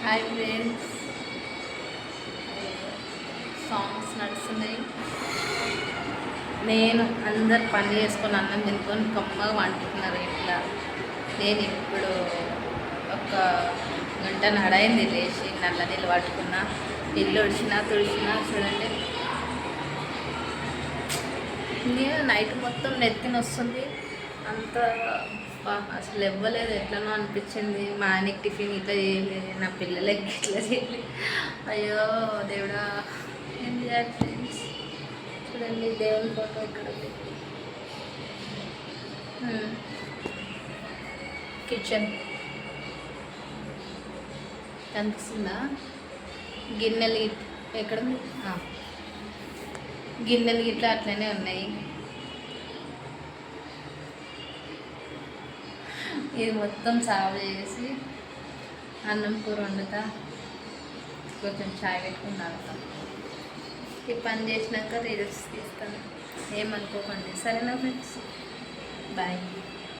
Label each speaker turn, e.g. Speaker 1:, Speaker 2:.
Speaker 1: Hi friends, songs నడుస్తున్నాయి. నేను అందరు పని చేసుకొని అన్నం తినుకొని కమ్మగా వండుతున్నారు ఇట్లా. నేను ఇప్పుడు ఒక గంట నడైంది లేచి నల్ల నీళ్ళు పట్టుకున్నా, ఇల్లు ఉడిచినా తుడిచినా. చూడండి, నేను నైట్ మొత్తం నెత్తిన వస్తుంది అంత. అసలు ఇవ్వలేదు, ఎట్లనో అనిపించింది. మా ఆయనకి టిఫిన్ ఇట్లా చేయలేదు, నా పిల్లలకి ఇట్లా చేయలేదు. అయ్యో దేవుడా, ఏం చేయాలి ఫ్రెండ్స్. చూడండి, దేవుని ఫోటో ఇక్కడ ఉంది. కిచెన్ కనిపిస్తుందా? గిన్నెలు ఎక్కడ ఉంది? గిన్నెలు ఇట్లా అట్లనే ఉన్నాయి. ఇది మొత్తం సాగు చేసి అన్నం కూర వండుతా, కొంచెం చాయ్ పెట్టుకుని తాగుతాం. ఈ పని చేసినాక రీల్స్ తీస్తాను, ఏమనుకోకండి. సరేనా ఫ్రెండ్స్, బాయ్.